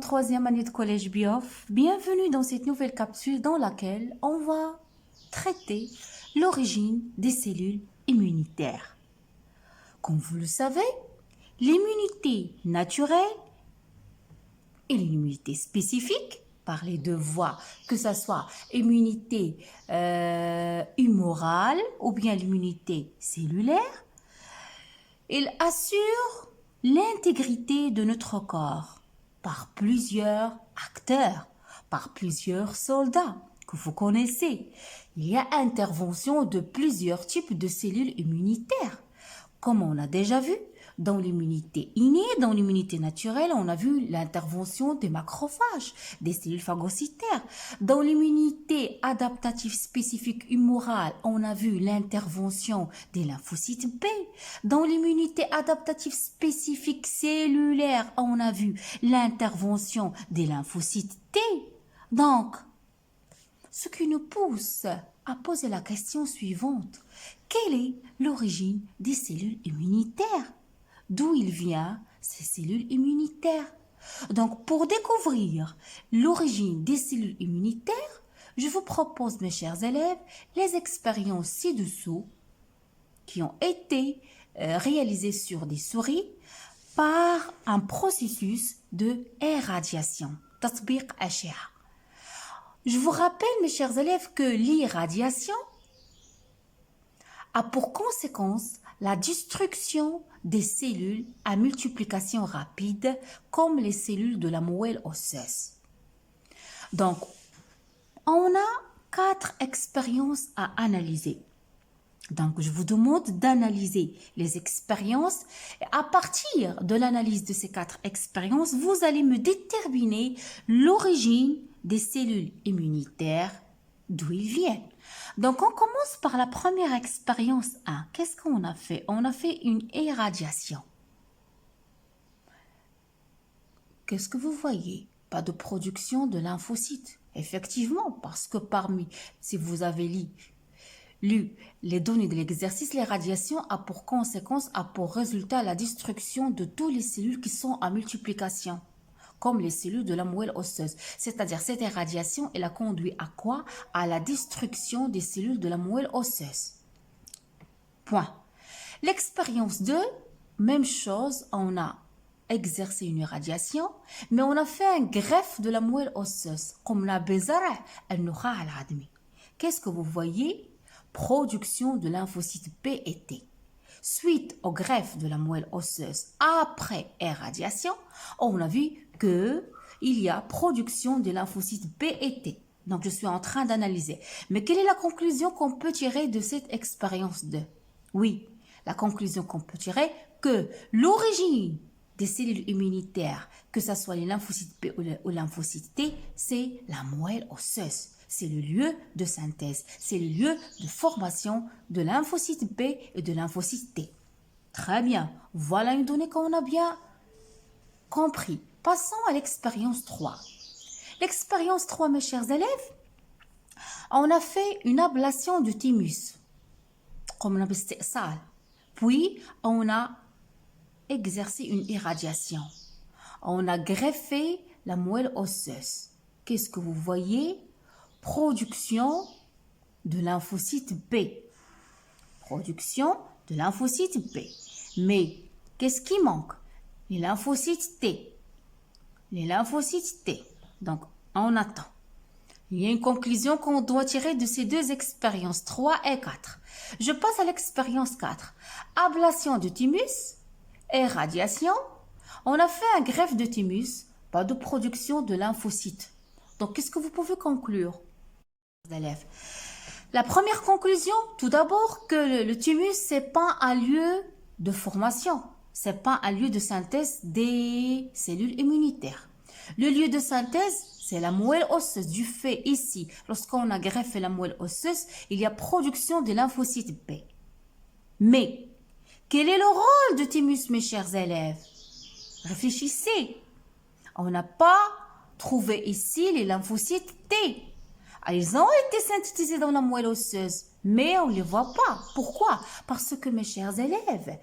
troisième année de collège Biof. Bienvenue dans cette nouvelle capsule dans laquelle on va traiter l'origine des cellules immunitaires. Comme vous le savez, l'immunité naturelle et l'immunité spécifique, par les deux voies, que ce soit immunité humorale ou bien l'immunité cellulaire, il assure l'intégrité de notre corps par plusieurs acteurs, par plusieurs soldats que vous connaissez. Il y a intervention de plusieurs types de cellules immunitaires. Comme on a déjà vu, dans l'immunité innée, dans l'immunité naturelle, on a vu l'intervention des macrophages, des cellules phagocytaires. Dans l'immunité adaptative spécifique humorale, on a vu l'intervention des lymphocytes B. Dans l'immunité adaptative spécifique cellulaire, on a vu l'intervention des lymphocytes T. Donc, ce qui nous pousse à poser la question suivante. Quelle est l'origine des cellules immunitaires? D'où il vient ces cellules immunitaires? Donc, pour découvrir l'origine des cellules immunitaires, je vous propose, mes chers élèves, les expériences ci-dessous qui ont été réalisées sur des souris par un processus de irradiation. تطبيق أشعة. Je vous rappelle, mes chers élèves, que l'irradiation a pour conséquence la destruction des cellules à multiplication rapide, comme les cellules de la moelle osseuse. Donc, on a 4 expériences à analyser. Donc, je vous demande d'analyser les expériences. Et à partir de l'analyse de ces 4 expériences, vous allez me déterminer l'origine des cellules immunitaires, d'où ils viennent. Donc, on commence par la première expérience 1. Qu'est-ce qu'on a fait? On a fait une irradiation. Qu'est-ce que vous voyez? Pas de production de lymphocytes. Effectivement, parce que si vous avez lu les données de l'exercice, l'irradiation a pour conséquence, a pour résultat la destruction de toutes les cellules qui sont en multiplication, comme les cellules de la moelle osseuse. C'est-à-dire, cette irradiation, elle a conduit à quoi? À la destruction des cellules de la moelle osseuse. Point. L'expérience 2, même chose, on a exercé une irradiation, mais on a fait un greffe de la moelle osseuse, comme la bezara al-nukha al-admi. Qu'est-ce que vous voyez? Production de lymphocytes B et T. Suite au greffe de la moelle osseuse après irradiation, on a vu qu'il y a production de lymphocytes B et T. Donc, je suis en train d'analyser. Mais quelle est la conclusion qu'on peut tirer de cette expérience 2? Oui, la conclusion qu'on peut tirer, que l'origine des cellules immunitaires, que ce soit les lymphocytes B ou les lymphocytes T, c'est la moelle osseuse. C'est le lieu de synthèse, c'est le lieu de formation de lymphocytes B et de lymphocytes T. Très bien, voilà une donnée qu'on a bien compris. Passons à l'expérience 3. L'expérience 3, mes chers élèves, on a fait une ablation du thymus, comme on a puis on a exercé une irradiation. On a greffé la moelle osseuse. Qu'est-ce que vous voyez? Production de lymphocytes B. Production de lymphocytes B. Mais qu'est-ce qui manque? Les lymphocytes T. Les lymphocytes T. Donc, on attend. Il y a une conclusion qu'on doit tirer de ces deux expériences, 3 et 4. Je passe à l'expérience 4. Ablation du thymus, irradiation. On a fait un greffe de thymus, pas de production de lymphocytes. Donc, qu'est-ce que vous pouvez conclure, élèves? La première conclusion, tout d'abord, que le thymus, c'est pas un lieu de formation. C'est pas un lieu de synthèse des cellules immunitaires. Le lieu de synthèse, c'est la moelle osseuse. Du fait ici, lorsqu'on a greffé la moelle osseuse, il y a production de lymphocytes B. Mais, quel est le rôle du thymus, mes chers élèves? Réfléchissez. On n'a pas trouvé ici les lymphocytes T. Ils ont été synthétisés dans la moelle osseuse, mais on ne les voit pas. Pourquoi? Parce que, mes chers élèves,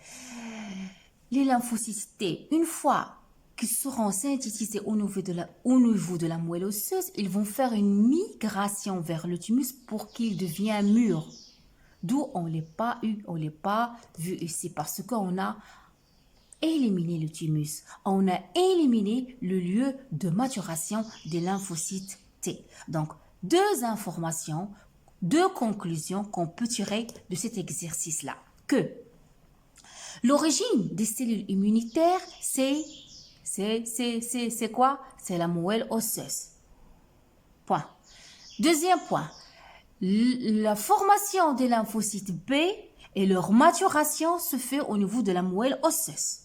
les lymphocytes T, une fois qui seront synthétisés au niveau de la moelle osseuse, ils vont faire une migration vers le thymus pour qu'il devienne mûr. D'où on ne l'a pas vu ici parce qu'on a éliminé le thymus. On a éliminé le lieu de maturation des lymphocytes T. Donc, deux informations, deux conclusions qu'on peut tirer de cet exercice-là. Que l'origine des cellules immunitaires, c'est quoi? C'est la moelle osseuse. Point. Deuxième point, la formation des lymphocytes B et leur maturation se fait au niveau de la moelle osseuse.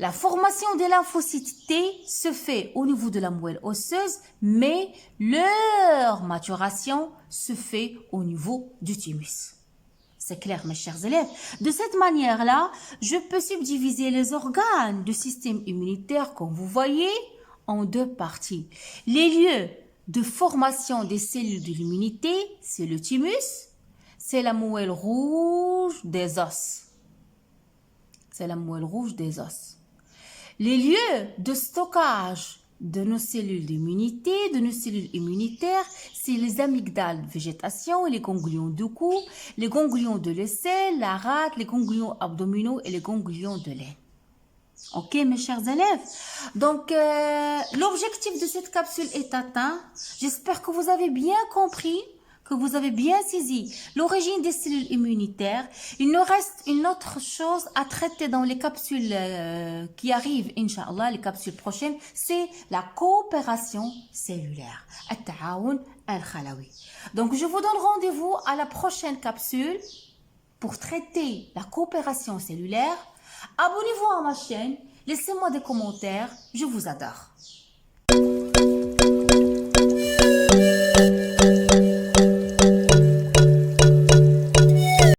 La formation des lymphocytes T se fait au niveau de la moelle osseuse, mais leur maturation se fait au niveau du thymus. C'est clair, mes chers élèves. De cette manière-là, je peux subdiviser les organes du système immunitaire, comme vous voyez, en deux parties. Les lieux de formation des cellules de l'immunité, c'est le thymus, c'est la moelle rouge des os. C'est la moelle rouge des os. Les lieux de stockage de nos cellules d'immunité, de nos cellules immunitaires, c'est les amygdales de végétation, les ganglions de cou, les ganglions de l'aisselle, la rate, les ganglions abdominaux et les ganglions de l'aine. Ok, mes chers élèves. Donc, l'objectif de cette capsule est atteint. J'espère que vous avez bien compris, que vous avez bien saisi l'origine des cellules immunitaires. Il nous reste une autre chose à traiter dans les capsules qui arrivent, Inch'Allah, les capsules prochaines, c'est la coopération cellulaire. At-ta'awun al-khalawi. Donc, je vous donne rendez-vous à la prochaine capsule pour traiter la coopération cellulaire. Abonnez-vous à ma chaîne, laissez-moi des commentaires, je vous adore.